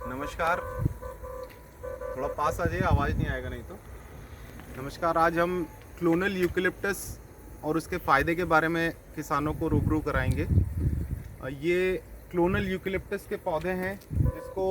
नमस्कार। थोड़ा पास आ जाइए, आवाज़ नहीं आएगा नहीं तो। नमस्कार। आज हम क्लोनल यूकेलिप्टस और उसके फ़ायदे के बारे में किसानों को रूबरू कराएंगे। ये क्लोनल यूकेलिप्टस के पौधे हैं जिसको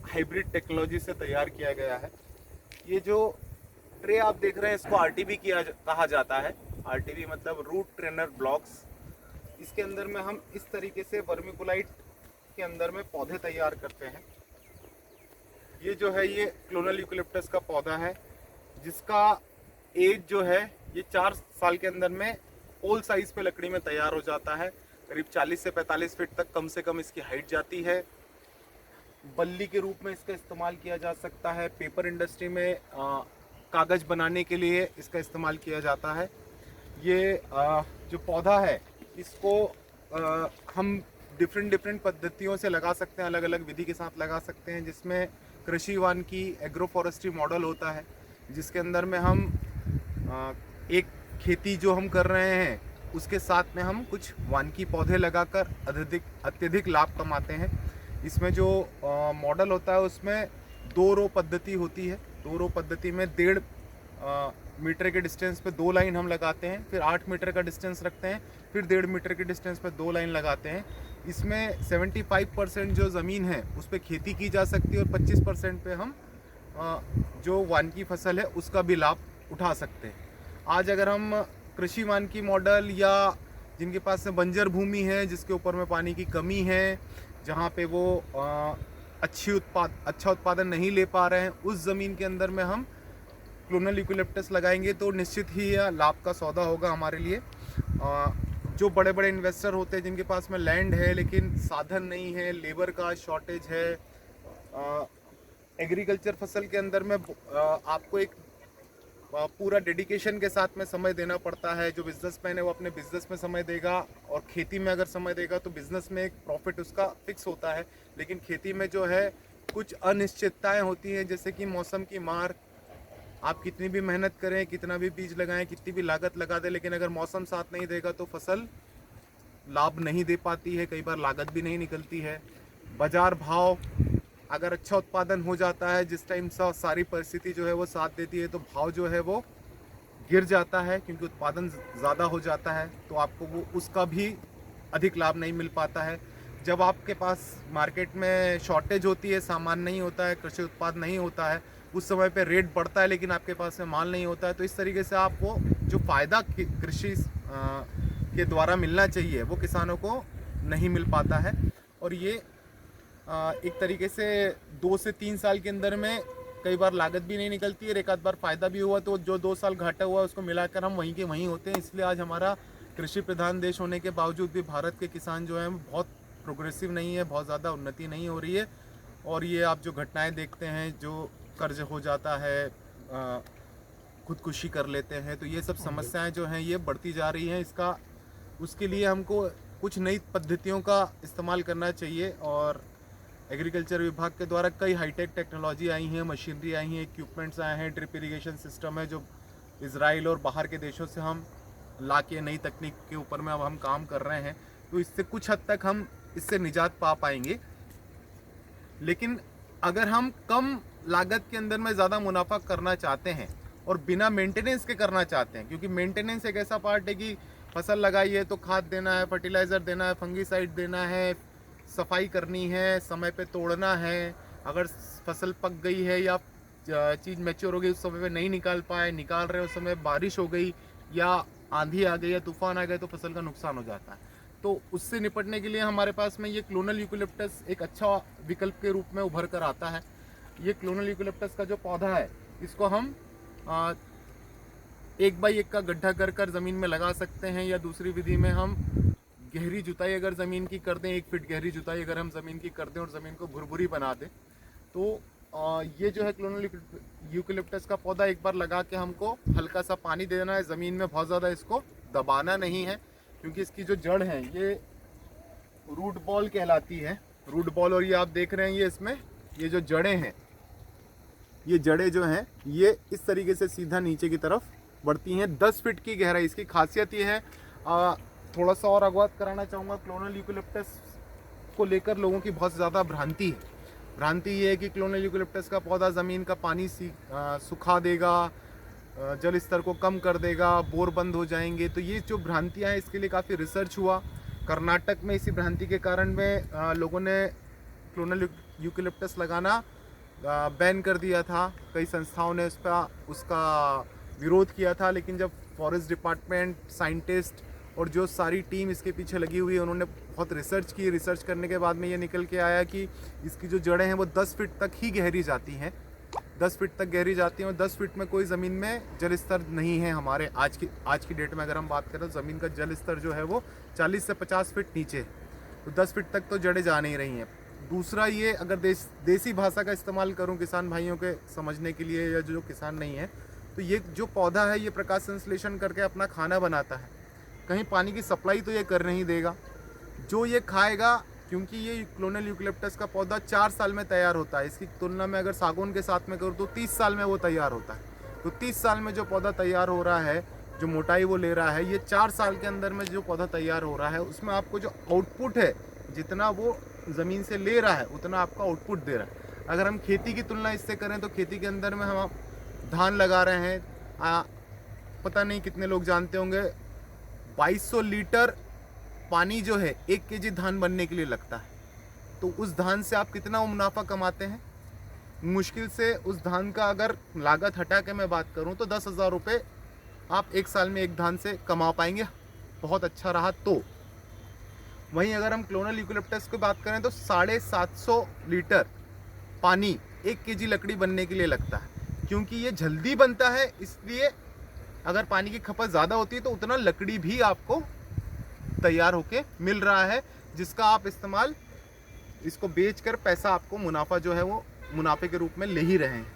हाइब्रिड टेक्नोलॉजी से तैयार किया गया है। ये जो ट्रे आप देख रहे हैं इसको आरटीबी कहा जाता है। आरटीबी मतलब रूट ट्रेनर ब्लॉक्स। इसके अंदर में हम इस तरीके से वर्मिकुलाइट के अंदर में पौधे तैयार करते हैं। ये जो है ये क्लोनल यूकेलिप्टस का पौधा है जिसका एज जो है ये 4 साल के अंदर में पोल साइज पे लकड़ी में तैयार हो जाता है। करीब 40 से 45 फीट तक कम से कम इसकी हाइट जाती है। बल्ली के रूप में इसका इस्तेमाल किया जा सकता है। पेपर इंडस्ट्री में कागज़ बनाने के लिए इसका इस्तेमाल किया जाता है। ये जो पौधा है इसको हम डिफरेंट पद्धतियों से लगा सकते हैं, अलग अलग विधि के साथ लगा सकते हैं, जिसमें कृषि वानिकी एग्रो फॉरेस्ट्री मॉडल होता है, जिसके अंदर में हम एक खेती जो हम कर रहे हैं उसके साथ में हम कुछ वानिकी पौधे लगाकर अत्यधिक लाभ कमाते हैं। इसमें जो मॉडल होता है उसमें 2 रो पद्धति होती है। 2 रो पद्धति में 1.5 मीटर के डिस्टेंस पे 2 लाइन हम लगाते हैं, फिर 8 मीटर का डिस्टेंस रखते हैं, फिर 1.5 मीटर के डिस्टेंस पे 2 लाइन लगाते हैं। इसमें 75% जो ज़मीन है उस पर खेती की जा सकती है और 25% पे हम जो वानिकी फसल है उसका भी लाभ उठा सकते हैं। आज अगर हम कृषि वानिकी मॉडल या जिनके पास में बंजर भूमि है, जिसके ऊपर में पानी की कमी है, जहाँ पे वो अच्छा उत्पादन नहीं ले पा रहे हैं, उस ज़मीन के अंदर में हम क्लोनल यूकेलिप्टस लगाएंगे तो निश्चित ही यह लाभ का सौदा होगा हमारे लिए। जो बड़े बड़े इन्वेस्टर होते हैं जिनके पास में लैंड है लेकिन साधन नहीं है, लेबर का शॉर्टेज है, एग्रीकल्चर फसल के अंदर में आपको एक पूरा डेडिकेशन के साथ में समय देना पड़ता है। जो बिजनेसमैन है वो अपने बिजनेस में समय देगा और खेती में अगर समय देगा तो बिजनेस में एक प्रॉफिट उसका फिक्स होता है। लेकिन खेती में जो है कुछ अनिश्चितताएं होती हैं, जैसे कि मौसम की मार। आप कितनी भी मेहनत करें, कितना भी बीज लगाएं, कितनी भी लागत लगा दें, लेकिन अगर मौसम साथ नहीं देगा तो फसल लाभ नहीं दे पाती है, कई बार लागत भी नहीं निकलती है। बाजार भाव अगर अच्छा उत्पादन हो जाता है, जिस टाइम सारी परिस्थिति जो है वो साथ देती है, तो भाव जो है वो गिर जाता है क्योंकि उत्पादन ज़्यादा हो जाता है, तो आपको वो उसका भी अधिक लाभ नहीं मिल पाता है। जब आपके पास मार्केट में शॉर्टेज होती है, सामान नहीं होता है, कृषि उत्पाद नहीं होता है, उस समय पे रेट बढ़ता है लेकिन आपके पास में माल नहीं होता है, तो इस तरीके से आपको जो फ़ायदा कृषि के द्वारा मिलना चाहिए वो किसानों को नहीं मिल पाता है। और ये एक तरीके से 2 से 3 साल के अंदर में कई बार लागत भी नहीं निकलती है और एक आध बार फ़ायदा भी हुआ तो जो 2 साल घाटा हुआ उसको मिलाकर हम वहीं के वहीं होते हैं। इसलिए आज हमारा कृषि प्रधान देश होने के बावजूद भी भारत के किसान जो हैं बहुत प्रोग्रेसिव नहीं है, बहुत ज़्यादा उन्नति नहीं हो रही है। और ये आप जो घटनाएं देखते हैं, जो कर्ज हो जाता है, खुदकुशी कर लेते हैं, तो ये सब समस्याएं जो हैं ये बढ़ती जा रही हैं। उसके लिए हमको कुछ नई पद्धतियों का इस्तेमाल करना चाहिए। और एग्रीकल्चर विभाग के द्वारा कई हाईटेक टेक्नोलॉजी आई हैं, मशीनरी आई हैं, इक्विपमेंट्स आए हैं, ड्रिप इरिगेशन सिस्टम है जो इजराइल और बाहर के देशों से हम ला के नई तकनीक के ऊपर में अब हम काम कर रहे हैं, तो इससे कुछ हद तक हम इससे निजात पा पाएंगे। लेकिन अगर हम कम लागत के अंदर में ज़्यादा मुनाफा करना चाहते हैं और बिना मेंटेनेंस के करना चाहते हैं, क्योंकि मेंटेनेंस एक ऐसा पार्ट है कि फसल लगाई है तो खाद देना है, फर्टिलाइज़र देना है, फंगीसाइड देना है, सफाई करनी है, समय पे तोड़ना है। अगर फसल पक गई है या चीज़ मैच्योर हो गई, उस समय पे नहीं निकाल पाए, निकाल रहे उस समय बारिश हो गई या आंधी आ गई या तूफान आ गए तो फसल का नुकसान हो जाता है। तो उससे निपटने के लिए हमारे पास में ये क्लोनल यूकेलिप्टस एक अच्छा विकल्प के रूप में उभर कर आता है। ये क्लोनल यूकेलिप्टस का जो पौधा है इसको हम 1 बाई 1 का गड्ढा कर ज़मीन में लगा सकते हैं, या दूसरी विधि में हम गहरी जुताई अगर ज़मीन की कर दें, 1 फीट गहरी जुताई अगर हम ज़मीन की कर दें और ज़मीन को भुरभुरी बना दें, तो ये जो है क्लोनल यूकेलिप्टस का पौधा एक बार लगा के हमको हल्का सा पानी देना है, ज़मीन में बहुत ज़्यादा इसको दबाना नहीं है, क्योंकि इसकी जो जड़ है ये रूट बॉल कहलाती है, रूट बॉल। और ये आप देख रहे हैं ये इसमें ये जो जड़ें हैं, ये जड़ें जो हैं ये इस तरीके से सीधा नीचे की तरफ बढ़ती हैं। 10 फीट की गहराई इसकी खासियत ये है। थोड़ा सा और अवगत कराना चाहूँगा, क्लोनल यूकेलिप्टस को लेकर लोगों की बहुत ज़्यादा भ्रांति है। भ्रांति ये है कि क्लोनल यूकेलिप्टस का पौधा ज़मीन का पानी सुखा देगा, जल स्तर को कम कर देगा, बोर बंद हो जाएंगे। तो ये जो भ्रांतियाँ हैं इसके लिए काफ़ी रिसर्च हुआ। कर्नाटक में इसी भ्रांति के कारण में लोगों ने क्लोनल यूकेलिप्टस लगाना बैन कर दिया था। कई संस्थाओं ने उसका विरोध किया था, लेकिन जब फॉरेस्ट डिपार्टमेंट, साइंटिस्ट और जो सारी टीम इसके पीछे लगी हुई है उन्होंने बहुत रिसर्च की। रिसर्च करने के बाद में ये निकल के आया कि इसकी जो जड़ें हैं वो 10 फीट तक ही गहरी जाती हैं, 10 फीट तक गहरी जाती हैं और 10 फीट में कोई ज़मीन में जल स्तर नहीं है। हमारे आज की डेट में अगर हम बात करें तो ज़मीन का जल स्तर जो है वो 40 से 50 फीट नीचे, तो 10 फीट तक तो जड़ें जा नहीं रही हैं। दूसरा ये, अगर देसी भाषा का इस्तेमाल करूं किसान भाइयों के समझने के लिए, या जो किसान नहीं है, तो ये जो पौधा है ये प्रकाश संश्लेषण करके अपना खाना बनाता है। कहीं पानी की सप्लाई तो ये कर नहीं देगा। जो ये खाएगा, क्योंकि ये क्लोनल यूकेलिप्टस का पौधा 4 साल में तैयार होता है। इसकी तुलना में अगर सागौन के साथ में करूँ तो 30 साल में वो तैयार होता है। तो 30 साल में जो पौधा तैयार हो रहा है, जो मोटाई वो ले रहा है, ये 4 साल के अंदर में जो पौधा तैयार हो रहा है उसमें आपको जो आउटपुट है, जितना वो ज़मीन से ले रहा है उतना आपका आउटपुट दे रहा है। अगर हम खेती की तुलना इससे करें तो खेती के अंदर में हम धान लगा रहे हैं, पता नहीं कितने लोग जानते होंगे, 2200 लीटर पानी जो है 1 केजी धान बनने के लिए लगता है। तो उस धान से आप कितना मुनाफा कमाते हैं? मुश्किल से उस धान का अगर लागत हटा के मैं बात करूं तो 10,000 रुपये आप 1 साल में एक धान से कमा पाएंगे, बहुत अच्छा रहा तो। वहीं अगर हम क्लोनल यूकेलिप्टस की बात करें तो 750 लीटर पानी 1 केजी लकड़ी बनने के लिए लगता है। क्योंकि ये जल्दी बनता है, इसलिए अगर पानी की खपत ज़्यादा होती है तो उतना लकड़ी भी आपको तैयार होके मिल रहा है, जिसका आप इस्तेमाल, इसको बेचकर पैसा, आपको मुनाफा जो है वो मुनाफे के रूप में ले ही रहे हैं।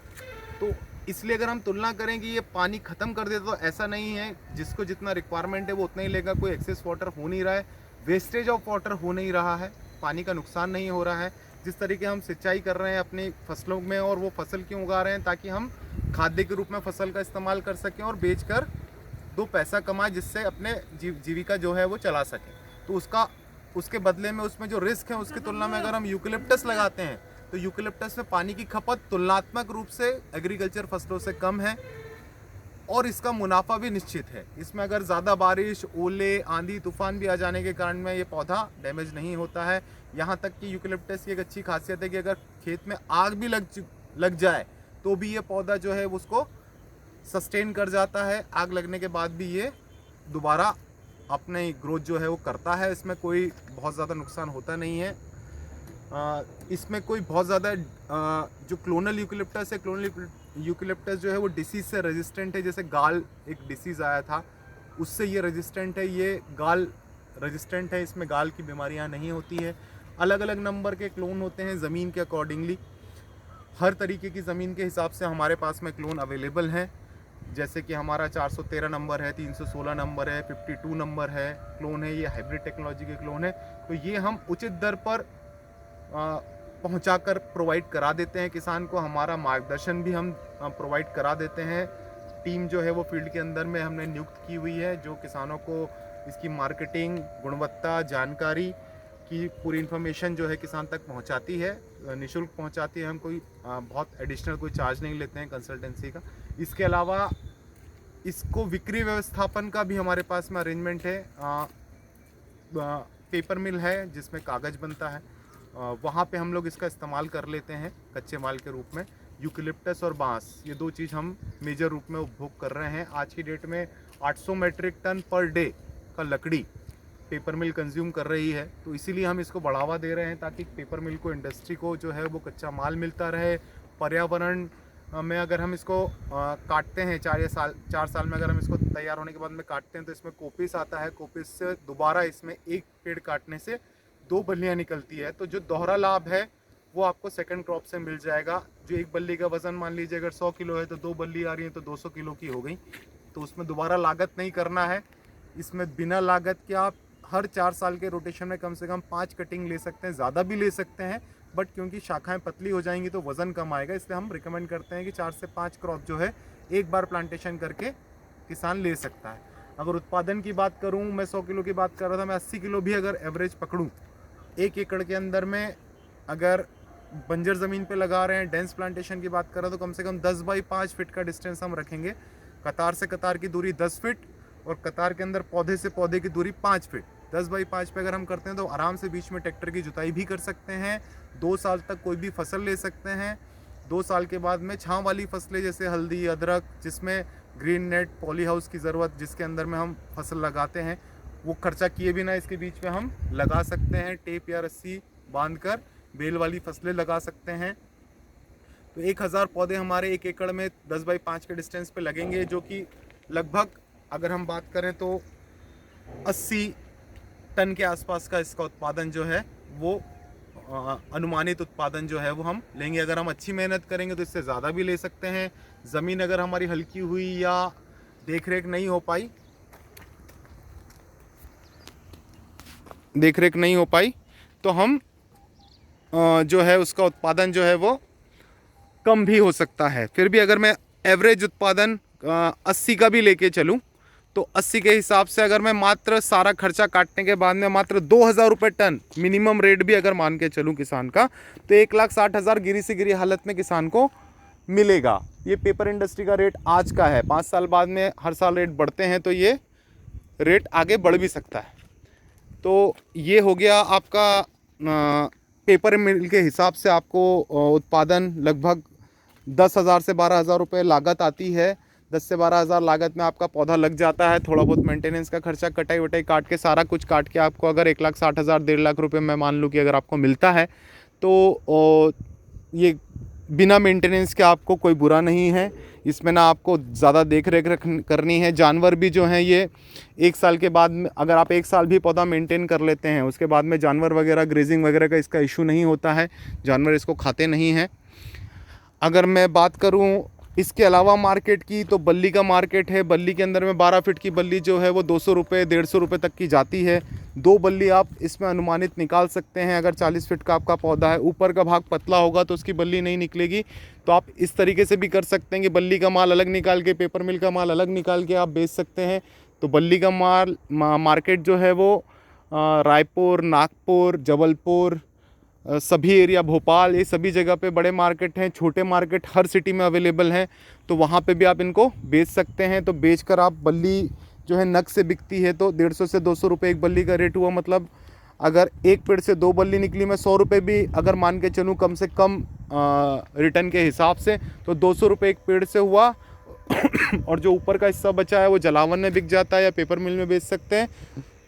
तो इसलिए अगर हम तुलना करें कि ये पानी ख़त्म कर देता, तो ऐसा नहीं है। जिसको जितना रिक्वायरमेंट है वो उतना ही लेगा। कोई एक्सेस वाटर हो नहीं रहा है, वेस्टेज ऑफ वाटर हो नहीं रहा है, पानी का नुकसान नहीं हो रहा है। जिस तरीके हम सिंचाई कर रहे हैं अपनी फसलों में, और वो फसल क्यों उगा रहे हैं? ताकि हम खाद्य के रूप में फसल का इस्तेमाल कर सकें और बेचकर 2 पैसा कमाएं, जिससे अपने जीविका जो है वो चला सकें। तो उसके बदले में उसमें जो रिस्क है उसकी तुलना में अगर हम यूकेलिप्टस लगाते हैं तो यूकेलिप्टस में पानी की खपत तुलनात्मक रूप से एग्रीकल्चर फसलों से कम है और इसका मुनाफा भी निश्चित है। इसमें अगर ज़्यादा बारिश, ओले, आंधी, तूफान भी आ जाने के कारण में ये पौधा डैमेज नहीं होता है। यहाँ तक कि यूकेलिप्टस की एक अच्छी खासियत है कि अगर खेत में आग भी लग जाए तो भी ये पौधा जो है उसको सस्टेन कर जाता है। आग लगने के बाद भी ये दोबारा अपने ग्रोथ जो है वो करता है। इसमें कोई बहुत ज़्यादा नुकसान होता नहीं है। इसमें कोई बहुत ज़्यादा जो क्लोनल यूकेलिप्टस है, क्लोनल यूकेलिप्टस जो है वो डिसीज़ से रेजिस्टेंट है। जैसे गाल एक डिसीज़ आया था, उससे ये रेजिस्टेंट है। ये गाल रेजिस्टेंट है, इसमें गाल की बीमारियां नहीं होती है। अलग अलग नंबर के क्लोन होते हैं ज़मीन के अकॉर्डिंगली। हर तरीके की ज़मीन के हिसाब से हमारे पास में क्लोन अवेलेबल हैं। जैसे कि हमारा 413 नंबर है, 316 नंबर है, 52 नंबर है क्लोन है। ये हाइब्रिड टेक्नोलॉजी के क्लोन है। तो ये हम उचित दर पर पहुंचाकर प्रोवाइड करा देते हैं किसान को। हमारा मार्गदर्शन भी हम प्रोवाइड करा देते हैं। टीम जो है वो फील्ड के अंदर में हमने नियुक्त की हुई है, जो किसानों को इसकी मार्केटिंग, गुणवत्ता, जानकारी की पूरी इन्फॉर्मेशन जो है किसान तक पहुंचाती है, निःशुल्क पहुंचाती है। हम कोई बहुत एडिशनल कोई चार्ज नहीं लेते हैं कंसल्टेंसी का। इसके अलावा इसको बिक्री व्यवस्थापन का भी हमारे पास में अरेंजमेंट है। पेपर मिल है जिसमें कागज़ बनता है, वहाँ पे हम लोग इसका इस्तेमाल कर लेते हैं कच्चे माल के रूप में। यूकेलिप्टस और बांस, ये 2 चीज़ हम मेजर रूप में उपभोग कर रहे हैं। आज की डेट में 800 मेट्रिक टन पर डे का लकड़ी पेपर मिल कंज्यूम कर रही है। तो इसीलिए हम इसको बढ़ावा दे रहे हैं, ताकि पेपर मिल को, इंडस्ट्री को जो है वो कच्चा माल मिलता रहे। पर्यावरण में अगर हम इसको काटते हैं 4 साल में, अगर हम इसको तैयार होने के बाद में काटते हैं तो इसमें कोपिस आता है। कोपिस से दोबारा इसमें एक पेड़ काटने से 2 बल्लियाँ निकलती है। तो जो दोहरा लाभ है वो आपको सेकंड क्रॉप से मिल जाएगा। जो एक बल्ली का वज़न मान लीजिए अगर 100 किलो है तो 2 बल्ली आ रही है तो 200 किलो की हो गई। तो उसमें दोबारा लागत नहीं करना है। इसमें बिना लागत के आप हर 4 साल के रोटेशन में कम से कम 5 कटिंग ले सकते हैं, ज़्यादा भी ले सकते हैं। बट क्योंकि शाखाएं पतली हो जाएंगी तो वज़न कम आएगा, इसलिए हम रिकमेंड करते हैं कि 4 से 5 क्रॉप जो है एक बार प्लांटेशन करके किसान ले सकता है। अगर उत्पादन की बात करूं, मैं 100 किलो की बात कर रहा था, मैं 80 किलो भी अगर एवरेज पकड़ूं 1 एकड़ के अंदर में, अगर बंजर ज़मीन पे लगा रहे हैं, डेंस प्लांटेशन की बात कर रहे हैं, तो कम से कम 10 बाई 5 फीट का डिस्टेंस हम रखेंगे। कतार से कतार की दूरी 10 फीट और कतार के अंदर पौधे से पौधे की दूरी 5 फीट। 10 बाई 5 पे अगर हम करते हैं तो आराम से बीच में ट्रैक्टर की जुताई भी कर सकते हैं। 2 साल तक कोई भी फसल ले सकते हैं। 2 साल के बाद में छाँव वाली फसलें जैसे हल्दी, अदरक, जिसमें ग्रीन नेट, पॉली हाउस की ज़रूरत, जिसके अंदर में हम फसल लगाते हैं, वो खर्चा किए बिना इसके बीच में हम लगा सकते हैं। टेप या रस्सी बांधकर बेल वाली फसलें लगा सकते हैं। तो 1000 पौधे हमारे 1 एकड़ में 10 बाई 5 के डिस्टेंस पे लगेंगे, जो कि लगभग अगर हम बात करें तो 80 टन के आसपास का इसका उत्पादन जो है वो अनुमानित उत्पादन जो है वो हम लेंगे। अगर हम अच्छी मेहनत करेंगे तो इससे ज़्यादा भी ले सकते हैं। ज़मीन अगर हमारी हल्की हुई या देख रेख नहीं हो पाई तो हम जो है उसका उत्पादन जो है वो कम भी हो सकता है। फिर भी अगर मैं एवरेज उत्पादन 80 का भी लेके चलूँ तो 80 के हिसाब से अगर मैं मात्र सारा खर्चा काटने के बाद में मात्र 2000 रुपये टन मिनिमम रेट भी अगर मान के चलूँ किसान का, तो 1,60,000 गिरी से गिरी हालत में किसान को मिलेगा। ये पेपर इंडस्ट्री का रेट आज का है। 5 साल बाद में हर साल रेट बढ़ते हैं तो ये रेट आगे बढ़ भी सकता है। तो ये हो गया आपका पेपर मिल के हिसाब से आपको उत्पादन लगभग 10,000 से 12,000 रुपये लागत आती है। 10 से 12,000 लागत में आपका पौधा लग जाता है। थोड़ा बहुत मेंटेनेंस का खर्चा, कटाई वटाई काट के, सारा कुछ काट के आपको अगर 1,60,000 1.5 लाख रुपये मैं मान लूँ कि अगर आपको मिलता है तो ये बिना मेंटेनेंस के आपको कोई बुरा नहीं है। इसमें ना आपको ज़्यादा देख रेख करनी है। जानवर भी जो हैं ये 1 साल के बाद में अगर आप 1 साल भी पौधा मेंटेन कर लेते हैं, उसके बाद में जानवर वगैरह ग्रेजिंग वगैरह का इसका इशू नहीं होता है। जानवर इसको खाते नहीं हैं। अगर मैं बात करूं इसके अलावा मार्केट की, तो बल्ली का मार्केट है। बल्ली के अंदर में 12 फीट की बल्ली जो है वो 200 रुपये 150 रुपये तक की जाती है। 2 बल्ली आप इसमें अनुमानित निकाल सकते हैं। अगर 40 फीट का आपका पौधा है, ऊपर का भाग पतला होगा तो उसकी बल्ली नहीं निकलेगी। तो आप इस तरीके से भी कर सकते हैं कि बल्ली का माल अलग निकाल के, पेपर मिल का माल अलग निकाल के आप बेच सकते हैं। तो बल्ली का माल मार्केट जो है वो रायपुर, नागपुर, जबलपुर, सभी एरिया, भोपाल, ये सभी जगह पे बड़े मार्केट हैं। छोटे मार्केट हर सिटी में अवेलेबल हैं। तो वहाँ पे भी आप इनको बेच सकते हैं। तो बेचकर आप बल्ली जो है नग से बिकती है तो 150 से 200 रुपये एक बल्ली का रेट हुआ। मतलब अगर एक पेड़ से 2 बल्ली निकली, मैं 100 रुपये भी अगर मान के चलूँ कम से कम रिटर्न के हिसाब से, तो 200 रुपये एक पेड़ से हुआ। और जो ऊपर का हिस्सा बचा है वो जलावन में बिक जाता है या पेपर मिल में बेच सकते हैं।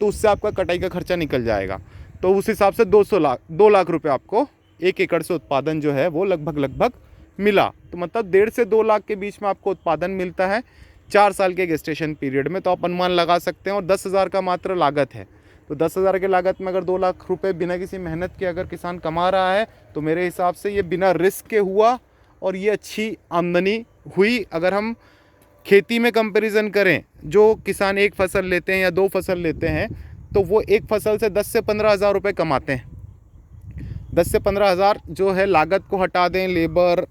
तो उससे आपका कटाई का खर्चा निकल जाएगा। तो उस हिसाब से 2 लाख रुपए आपको 1 एकड़ से उत्पादन जो है वो लगभग मिला। तो मतलब 1.5 से 2 लाख के बीच में आपको उत्पादन मिलता है 4 साल के गेस्टेशन पीरियड में। तो आप अनुमान लगा सकते हैं। और 10,000 का मात्र लागत है। तो 10,000 के लागत में अगर 2 लाख रुपए बिना किसी मेहनत के अगर किसान कमा रहा है तो मेरे हिसाब से ये बिना रिस्क के हुआ और ये अच्छी आमदनी हुई। अगर हम खेती में कंपैरिजन करें, जो किसान 1 फसल लेते हैं या 2 फसल लेते हैं तो वो 1 फसल से 10 से 15,000 रुपये कमाते हैं। 10 से 15,000 जो है लागत को हटा दें, लेबर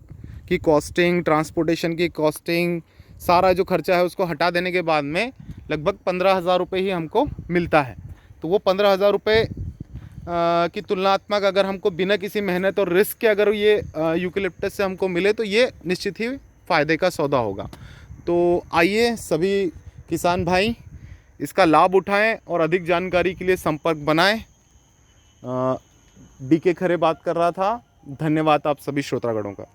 की कॉस्टिंग, ट्रांसपोर्टेशन की कॉस्टिंग, सारा जो खर्चा है उसको हटा देने के बाद में लगभग 15,000 रुपये ही हमको मिलता है। तो वो 15,000 रुपये की तुलनात्मक अगर हमको बिना किसी मेहनत और रिस्क के अगर ये यूकेलिप्टस से हमको मिले तो ये निश्चित ही फ़ायदे का सौदा होगा। तो आइए सभी किसान भाई इसका लाभ उठाएं और अधिक जानकारी के लिए संपर्क बनाएं। DK खरे बात कर रहा था। धन्यवाद आप सभी श्रोतागणों का।